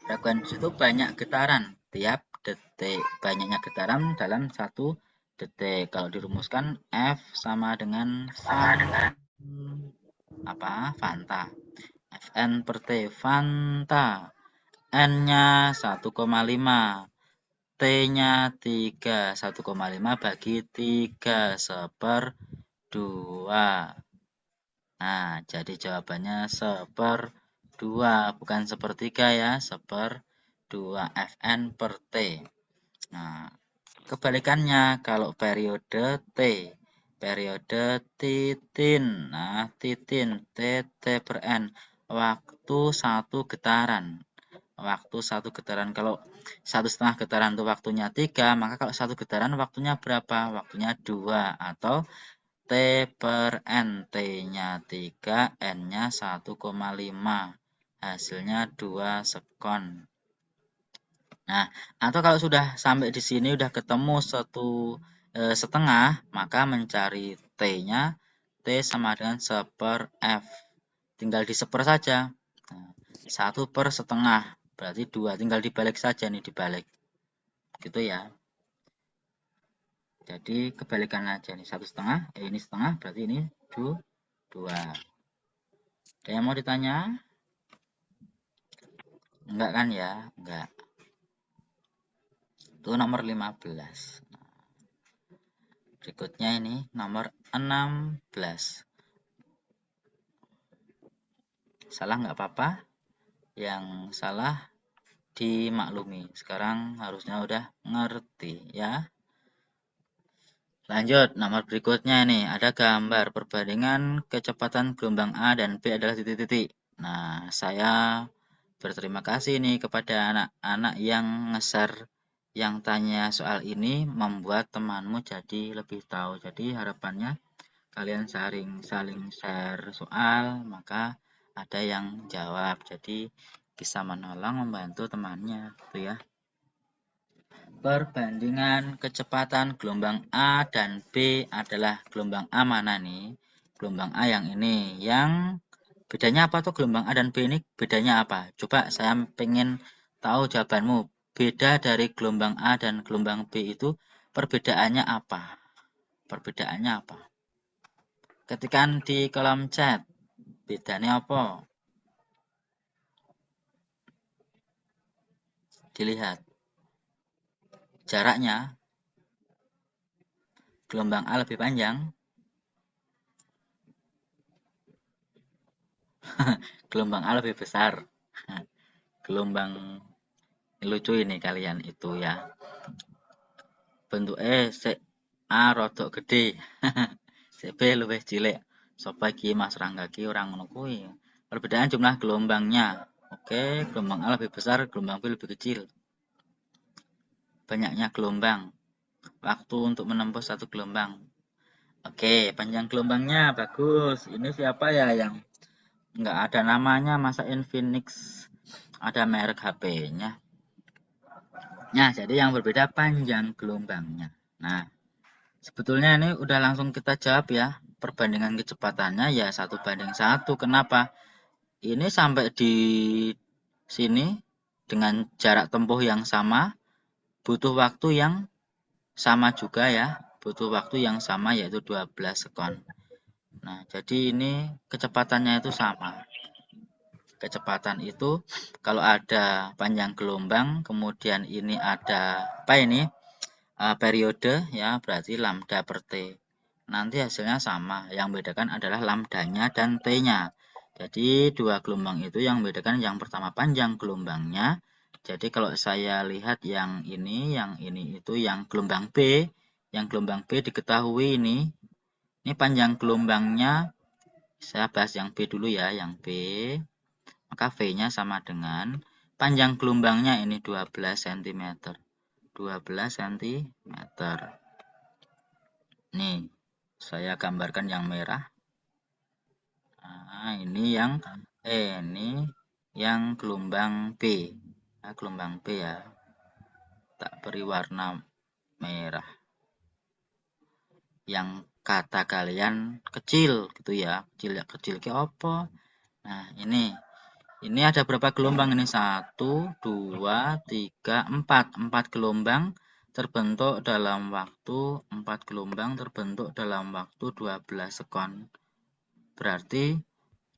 Frekuensi itu banyak getaran tiap detik. Banyaknya getaran dalam 1 detik. Kalau dirumuskan F sama dengan Fanta. Fn per T. Fanta. N-nya 1,5. T-nya 3. 1,5 bagi 3 1/2. Nah, jadi jawabannya 1/2, bukan 1/3 ya, 1/2 Fn per T. Nah, kebalikannya kalau periode T, periode titin. Nah, titin TT per N, waktu 1 getaran. Waktu 1 getaran, kalau 1,5 getaran itu waktunya 3, maka kalau 1 getaran waktunya berapa? Waktunya 2 atau T per N, T-nya 3, N-nya 1,5. Hasilnya 2 sekon. Nah, atau kalau sudah sampai di sini udah ketemu 1,5, maka mencari T-nya, T sama dengan 1/F. Tinggal diseper saja. Nah, 1/1/2, berarti 2. Tinggal dibalik saja nih, dibalik. Gitu ya. Jadi kebalikan aja nih, 1,5, ini setengah, berarti ini 2. Ada yang mau ditanya? Enggak kan ya? Enggak. Itu nomor 15. Berikutnya ini nomor 16. Salah nggak apa-apa. Yang salah dimaklumi. Sekarang harusnya udah ngerti ya. Lanjut, nomor berikutnya ini ada gambar perbandingan kecepatan gelombang A dan B adalah titik-titik. Nah, saya berterima kasih nih kepada anak-anak yang nge-share, yang tanya soal ini, membuat temanmu jadi lebih tahu. Jadi harapannya kalian saling share soal, maka ada yang jawab. Jadi bisa menolong membantu temannya, gitu ya. Perbandingan kecepatan gelombang A dan B adalah gelombang A mana nih? Gelombang A yang ini. Yang bedanya apa tuh gelombang A dan B ini? Bedanya apa? Coba saya pengen tahu jawabanmu. Beda dari gelombang A dan gelombang B itu perbedaannya apa? Perbedaannya apa? Ketikkan di kolom chat. Bedanya apa? Dilihat. Jaraknya. Gelombang A lebih panjang. Gelombang A lebih besar. Gelombang lucu ini kalian itu ya. Bentuknya si A rodok gede. Si B luwih cilik. Sapa iki Mas Rangga iki ora ngono kuwi. Perbedaan jumlah gelombangnya. Oke, gelombang A lebih besar, gelombang B lebih kecil. Banyaknya gelombang. Waktu untuk menempuh satu gelombang. Oke, panjang gelombangnya bagus. Ini siapa ya yang nggak ada namanya, masa Infinix ada merek HP-nya. Nah, jadi yang berbeda panjang gelombangnya. Nah, sebetulnya ini udah langsung kita jawab ya. Perbandingan kecepatannya ya 1:1. Kenapa? Ini sampai di sini dengan jarak tempuh yang sama, butuh waktu yang sama juga ya. Butuh waktu yang sama yaitu 12 sekon. Nah, jadi ini kecepatannya itu sama. Kecepatan itu kalau ada panjang gelombang, kemudian ini ada apa ini? Periode ya, berarti lambda per T. Nanti hasilnya sama, yang bedakan adalah lambdanya dan T-nya. Jadi dua gelombang itu yang bedakan, yang pertama panjang gelombangnya. Jadi kalau saya lihat yang ini itu yang gelombang B. Yang gelombang B diketahui ini panjang gelombangnya. Saya bahas yang B dulu ya, yang B. Maka V-nya sama dengan panjang gelombangnya ini 12 cm. 12 cm. Nih, saya gambarkan yang merah. Nah, ini yang yang gelombang B. Nah, gelombang B ya. Tak beri warna merah. Yang kata kalian kecil gitu ya. Kecil ke apa? Nah, ini ada berapa gelombang ini? 1, 2, 3, 4. 4 gelombang terbentuk dalam waktu 4 gelombang terbentuk dalam waktu 12 sekon. Berarti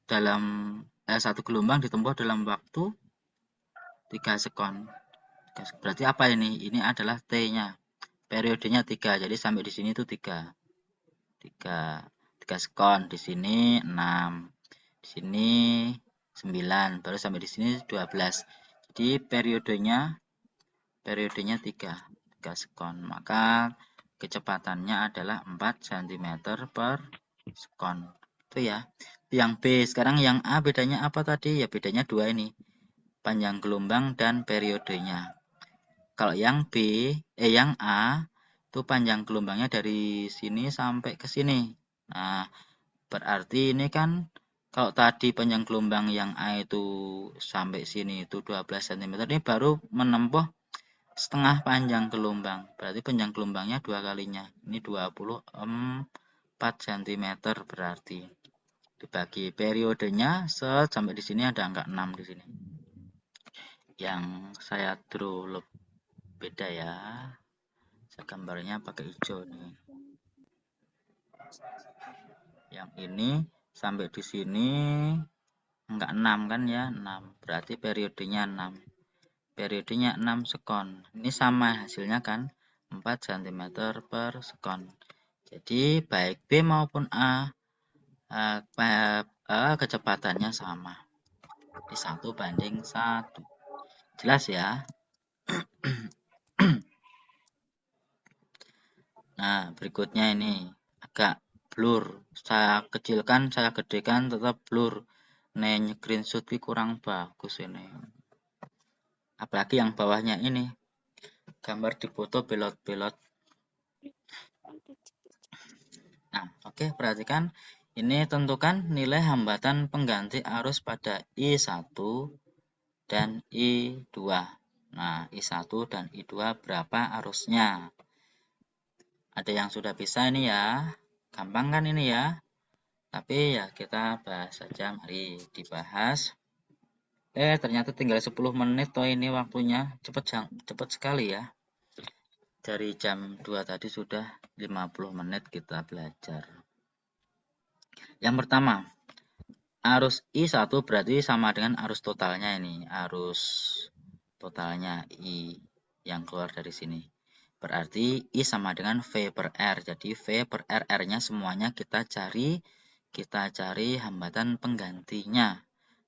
dalam satu gelombang ditempuh dalam waktu 3 sekon. Berarti apa ini? Ini adalah T-nya. Periodenya 3. Jadi sampai di sini itu 3. 3 sekon. Di sini 6. Di sini 9. Baru sampai di sini 12. Jadi periodenya 3 sekon. Maka kecepatannya adalah 4 cm per sekon. Itu ya. Yang B. Sekarang yang A bedanya apa tadi? Ya bedanya 2 ini. Panjang gelombang dan periodenya. Kalau yang yang A itu panjang gelombangnya dari sini sampai ke sini. Nah, berarti ini kan kalau tadi panjang gelombang yang A itu sampai sini itu 12 cm, ini baru menempuh setengah panjang gelombang. Berarti panjang gelombangnya 2 kalinya. Ini 24 cm berarti. Dibagi periodenya sampai di sini ada angka 6 di sini. Yang saya draw beda ya. Saya gambarnya pakai hijau nih. Yang ini sampai di sini enggak 6 kan ya, 6. Berarti periodenya 6. Periodenya 6 sekon. Ini sama hasilnya kan 4 cm per sekon. Jadi baik B maupun A kecepatannya sama. Di 1:1. Jelas ya? Nah, berikutnya ini agak blur. Saya kecilkan, saya gedekan tetap blur. Nih, screenshot kurang bagus ini. Apalagi yang bawahnya ini. Gambar di foto belot-belot. Nah, oke, perhatikan. Ini tentukan nilai hambatan pengganti arus pada I1 dan I2. Nah, I1 dan I2 berapa arusnya? Ada yang sudah bisa ini ya. Gampang kan ini ya. Tapi ya kita bahas saja, mari dibahas. Ternyata tinggal 10 menit toh ini waktunya. Cepat sekali ya. Dari jam 2 tadi sudah 50 menit kita belajar. Yang pertama, arus I1 berarti sama dengan arus totalnya ini. Arus totalnya I yang keluar dari sini. Berarti I sama dengan V per R. Jadi V per R, R-nya semuanya kita cari hambatan penggantinya.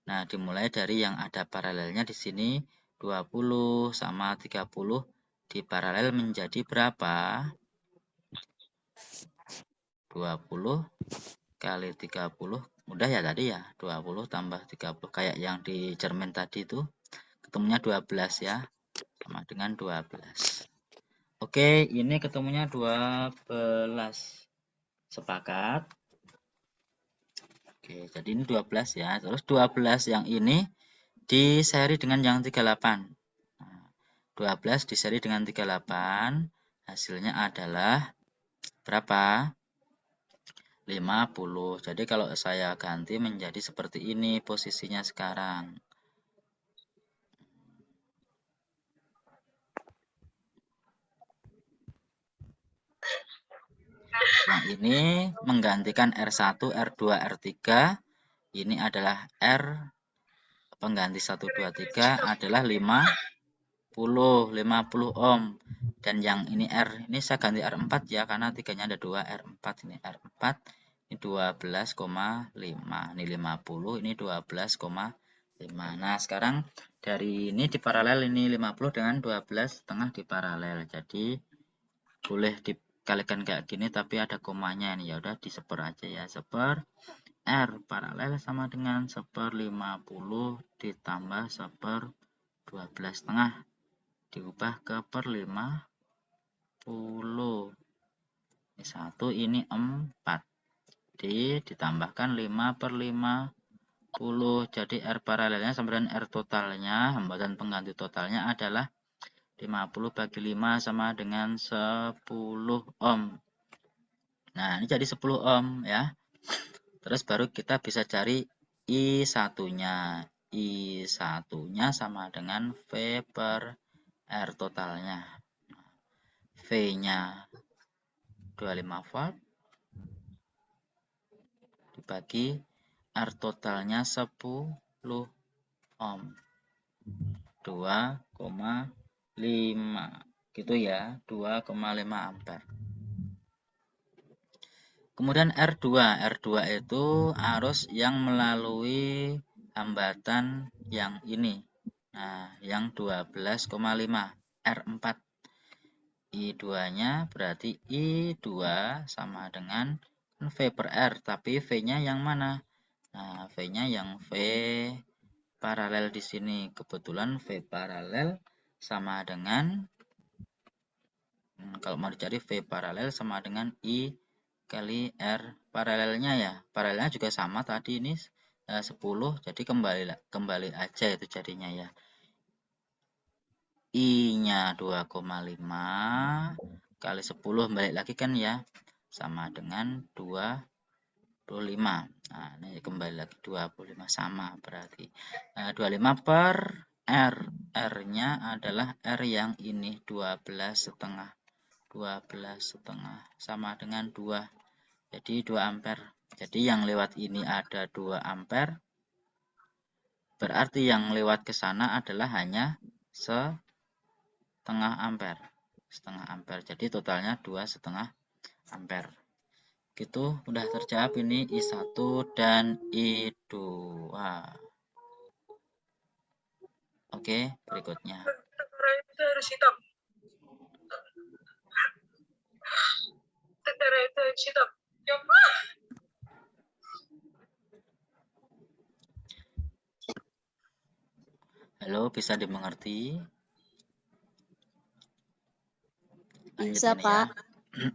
Nah, dimulai dari yang ada paralelnya di sini 20 sama 30 diparalel menjadi berapa? 20 kali 30. Mudah ya tadi ya. 20 tambah 30 kayak yang di cermin tadi itu. Ketemunya 12 ya. Sama dengan 12. Oke, ini ketemunya 12. Sepakat? Oke, jadi ini 12 ya. Terus 12 yang ini diseri dengan yang 38. Nah, 12 diseri dengan 38. Hasilnya adalah berapa? 50. Jadi kalau saya ganti menjadi seperti ini posisinya sekarang. Yang ini menggantikan R1, R2, R3. Ini adalah R pengganti 1, 2, 3 adalah 50 ohm. Dan yang ini R, ini saya ganti R4 ya, karena tiganya ada 2, R4, ini R4, ini 12,5, ini 50, ini 12,5. Nah, sekarang dari ini diparalel, ini 50 dengan 12,5 diparalel. Jadi, boleh dikalikan kayak gini, tapi ada komanya ini, ya udah diseper aja ya, seper. R paralel sama dengan seper 50 ditambah seper 12,5 diubah ke per 50. Ini 1, ini 4. Ditambahkan 5 per 50. Jadi R paralelnya sama dengan R totalnya, hambatan pengganti totalnya adalah 50 bagi 5 sama dengan 10 ohm. Nah, ini jadi 10 ohm ya. Terus baru kita bisa cari I1-nya. I1-nya sama dengan V per R totalnya. V-nya 25 volt dibagi R totalnya 10 ohm. 2,5 gitu ya, 2,5 ampere. Kemudian R2 itu arus yang melalui hambatan yang ini. Nah, yang 12,5 R4. I2-nya berarti I2 sama dengan V per R, tapi V-nya yang mana? Nah, V-nya yang V paralel di sini. Kebetulan V paralel sama dengan kalau mau dicari V paralel sama dengan I kali R paralelnya ya. Paralelnya juga sama tadi ini 10, jadi kembali aja itu jadinya ya. I-nya 2,5 kali 10 balik lagi kan ya. Sama dengan 25. Nah, ini kembali lagi 25 sama berarti. 25 per R. R-nya adalah R yang ini 12,5. 12,5 sama dengan 2. Jadi 2 ampere. Jadi yang lewat ini ada 2 ampere. Berarti yang lewat ke sana adalah hanya setengah ampere. Setengah ampere. Jadi totalnya 2,5 ampere. Gitu udah terjawab ini I1 dan I2. Oke, berikutnya. Tentara itu harus hitam. Tentara itu harus hitam. Halo, bisa dimengerti? Bisa, Pak. Ya.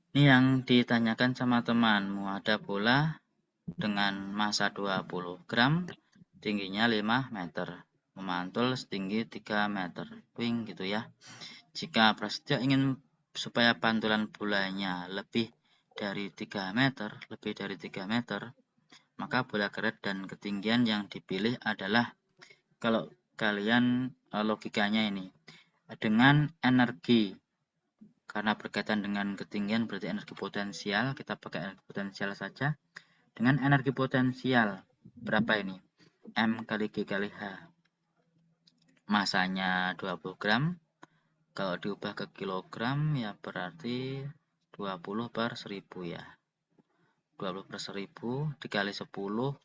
Ini yang ditanyakan sama temanmu, ada bola dengan massa 20 gram, tingginya 5 meter, memantul setinggi 3 meter, wing gitu ya. Jika Prasetyo ingin supaya pantulan bolanya lebih dari 3 meter, maka bola karet dan ketinggian yang dipilih adalah, kalau kalian logikanya ini, dengan energi. Karena berkaitan dengan ketinggian berarti energi potensial, kita pakai energi potensial saja. Dengan energi potensial, berapa ini? M kali G kali H. Masanya 20 gram. Kalau diubah ke kilogram, ya berarti 20 per 1000 ya. 20 per 1000 dikali 10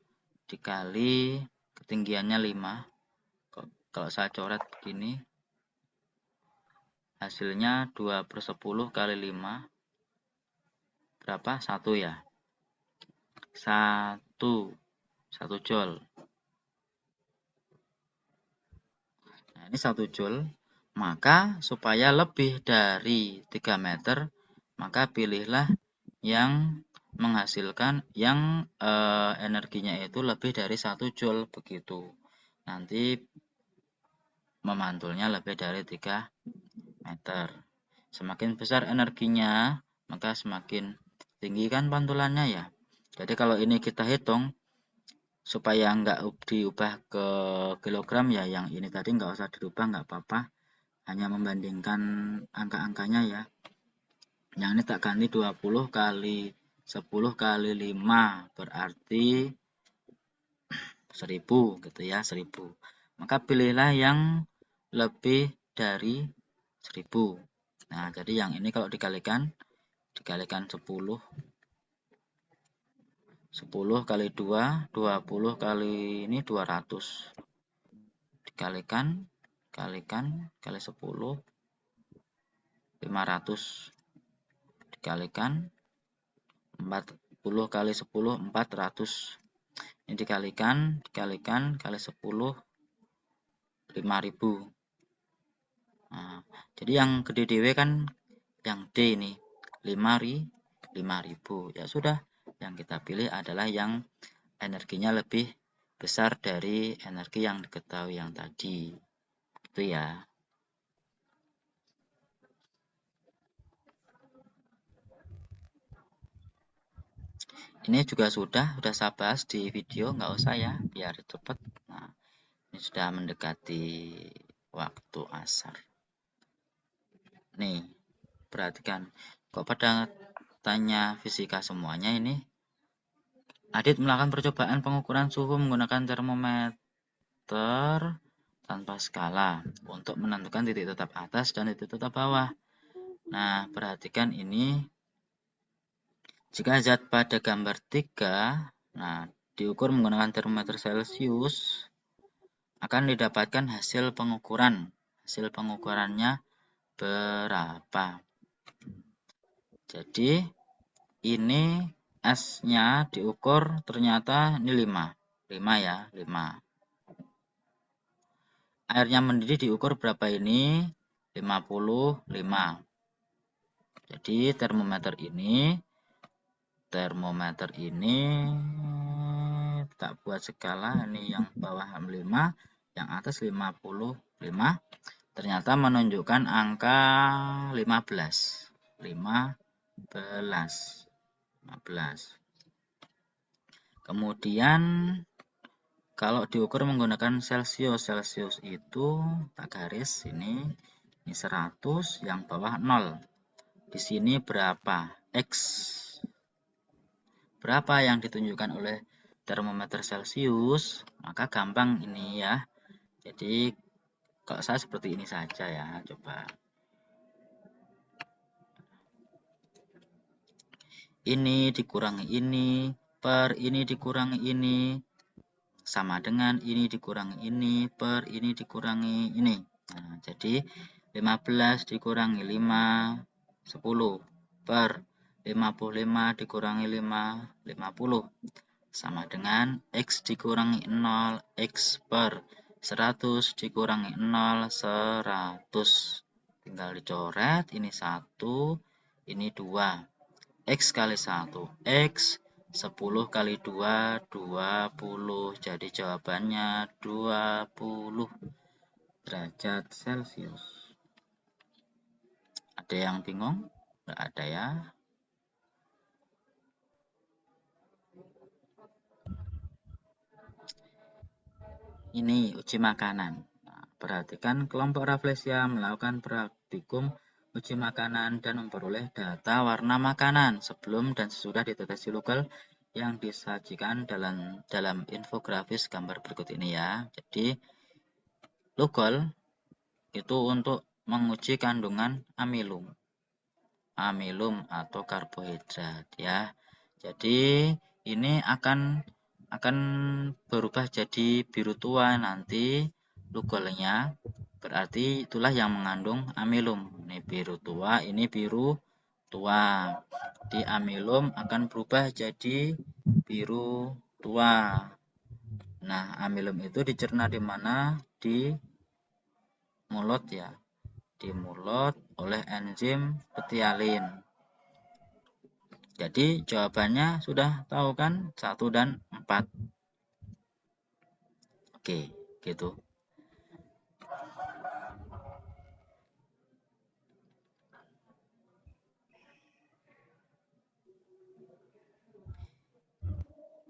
dikali ketinggiannya 5. Kalau saya coret begini, hasilnya 2 per 10 kali 5. Berapa? 1 ya. 1 joule. Nah, ini 1 joule. Maka supaya lebih dari 3 meter, maka pilihlah yang menghasilkan yang energinya itu lebih dari 1 joule begitu. Nanti memantulnya lebih dari 3 meter. Semakin besar energinya, maka semakin tinggi kan pantulannya ya. Jadi kalau ini kita hitung, supaya nggak diubah ke kilogram ya, yang ini tadi nggak usah dirubah, nggak apa-apa, hanya membandingkan angka-angkanya ya. Yang ini tak ganti 20 kali 10 kali 5 berarti 1000 gitu ya, 1000. Maka pilihlah yang lebih dari 1000. Nah, jadi yang ini kalau dikalikan 10. 10 kali 2, 20 kali ini 200. Dikalikan kali 10, 500. Dikalikan 40 kali 10, 400. Ini dikalikan kali 10, 5000. Nah, jadi yang gede DW kan yang D ini 5000. Ya sudah, yang kita pilih adalah yang energinya lebih besar dari energi yang diketahui yang tadi. Itu ya. Ini juga sudah saya bahas di video, nggak usah ya, biar cepat. Nah, ini sudah mendekati waktu asar. Nih, perhatikan. Kok pada tanya fisika semuanya ini? Adit melakukan percobaan pengukuran suhu menggunakan termometer tanpa skala untuk menentukan titik tetap atas dan titik tetap bawah. Nah, perhatikan ini. Jika zat pada gambar 3, nah, diukur menggunakan termometer Celcius, akan didapatkan hasil pengukuran. Hasil pengukurannya berapa? Jadi, ini S-nya diukur ternyata ini 5. 5 ya, 5. Airnya mendidih diukur berapa ini? 55. Jadi, termometer ini tak buat skala, ini yang bawah 5, yang atas 55, ternyata menunjukkan angka 15. Kemudian kalau diukur menggunakan Celcius itu tak garis ini 100, yang bawah 0. Di sini berapa? X. Berapa yang ditunjukkan oleh termometer Celcius? Maka gampang ini ya. Jadi kalau saya seperti ini saja ya, coba. Ini dikurangi ini, per ini dikurangi ini, sama dengan ini dikurangi ini, per ini dikurangi ini. Nah, jadi 15 dikurangi 5, 10, per 55 dikurangi 5, 50. Sama dengan X dikurangi 0, X per 100 dikurangi 0, 100. Tinggal dicoret, ini 1, ini 2. X kali 1, X, 10 kali 2, 20. Jadi jawabannya 20 derajat Celcius. Ada yang bingung? Nggak ada ya. Ini uji makanan. Nah, perhatikan kelompok Rafflesia melakukan praktikum uji makanan dan memperoleh data warna makanan sebelum dan sesudah dideteksi Lugol yang disajikan dalam infografis gambar berikut ini ya. Jadi Lugol itu untuk menguji kandungan amilum atau karbohidrat ya. Jadi ini akan berubah jadi biru tua nanti Lugolnya, berarti itulah yang mengandung amilum. Ini biru tua, ini biru tua. Di amilum akan berubah jadi biru tua. Nah, amilum itu dicerna di mana? Di mulut ya. Di mulut oleh enzim betialin. Jadi jawabannya sudah tahu kan? 1 dan 4. Oke, gitu.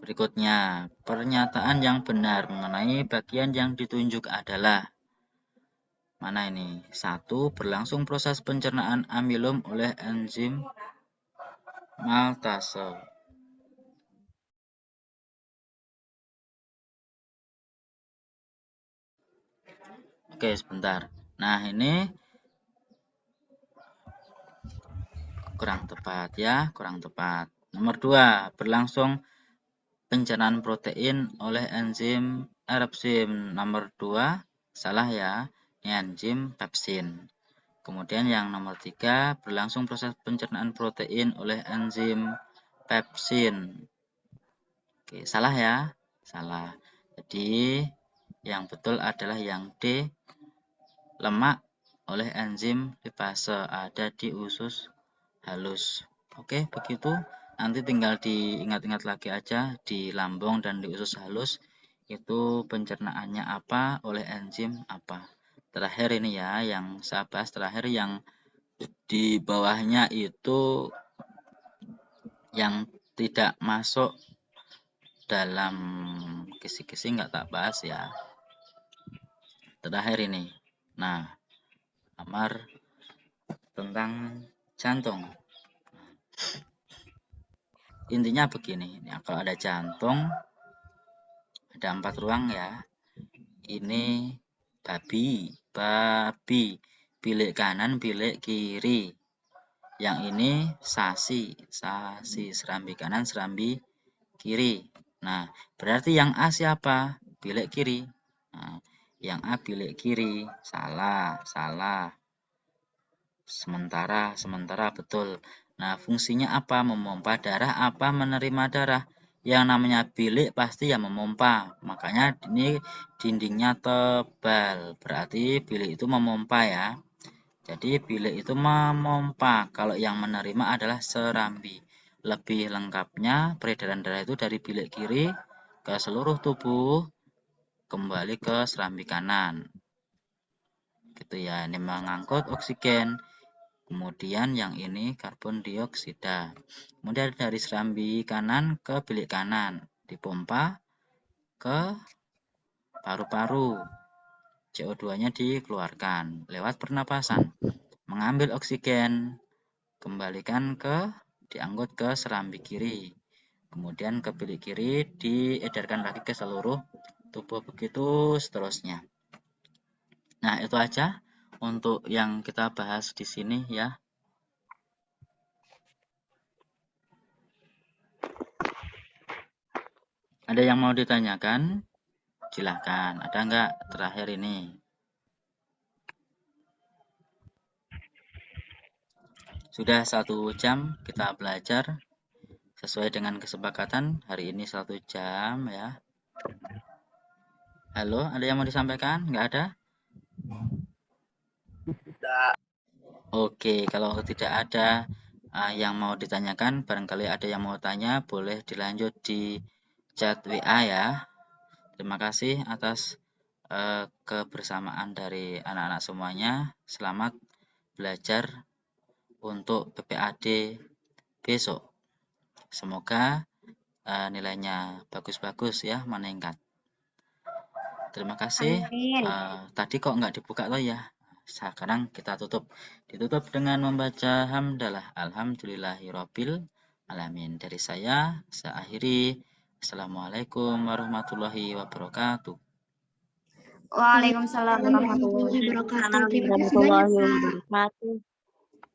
Berikutnya, pernyataan yang benar mengenai bagian yang ditunjuk adalah mana ini? 1. Berlangsung proses pencernaan amilum oleh enzim maltase. Oke, sebentar. Nah, ini kurang tepat ya, kurang tepat. Nomor 2, berlangsung pencernaan protein oleh enzim erepsin. Nomor 2, salah ya, ini enzim pepsin. Kemudian yang nomor 3, berlangsung proses pencernaan protein oleh enzim pepsin. Oke, salah ya, salah. Jadi yang betul adalah yang D, lemak oleh enzim lipase ada di usus halus. Oke, begitu nanti tinggal diingat-ingat lagi aja di lambung dan di usus halus itu pencernaannya apa, oleh enzim apa. Terakhir ini ya, yang saya bahas terakhir yang di bawahnya itu yang tidak masuk dalam kisi-kisi nggak tak bahas ya. Terakhir ini. Nah, amar tentang jantung. Intinya begini, ya, kalau ada jantung, ada 4 ruang ya. Ini babi, bilik kanan, bilik kiri. Yang ini sasi, serambi kanan, serambi kiri. Nah, berarti yang A siapa? Bilik kiri. Nah, yang A bilik kiri. Salah. Sementara betul. Nah, fungsinya apa? Memompa darah apa menerima darah? Yang namanya bilik pasti ya memompa. Makanya ini dindingnya tebal. Berarti bilik itu memompa ya. Jadi bilik itu memompa. Kalau yang menerima adalah serambi. Lebih lengkapnya peredaran darah itu dari bilik kiri ke seluruh tubuh kembali ke serambi kanan. Gitu ya. Ini mengangkut oksigen. Kemudian yang ini karbon dioksida. Kemudian dari serambi kanan ke bilik kanan dipompa ke paru-paru. CO2-nya dikeluarkan lewat pernapasan. Mengambil oksigen, kembalikan diangkut ke serambi kiri. Kemudian ke bilik kiri diedarkan lagi ke seluruh tubuh, begitu seterusnya. Nah, itu aja untuk yang kita bahas di sini ya. Ada yang mau ditanyakan? Silahkan. Ada nggak terakhir ini? Sudah 1 jam kita belajar sesuai dengan kesepakatan. Hari ini 1 jam ya. Halo, ada yang mau disampaikan? Nggak ada? Oke, kalau tidak ada yang mau ditanyakan, barangkali ada yang mau tanya, boleh dilanjut di chat WA ya. Terima kasih atas kebersamaan dari anak-anak semuanya. Selamat belajar untuk PPAD besok. Semoga nilainya bagus-bagus ya, meningkat. Terima kasih. Tadi kok nggak dibuka toh ya? Sekarang kita tutup. Ditutup dengan membaca hamdalah. Alhamdulillahirabbil alamin. Dari saya akhiri. Assalamualaikum warahmatullahi wabarakatuh. Waalaikumsalam warahmatullahi wabarakatuh. Terima kasih banyak, Pak. wabarakatuh.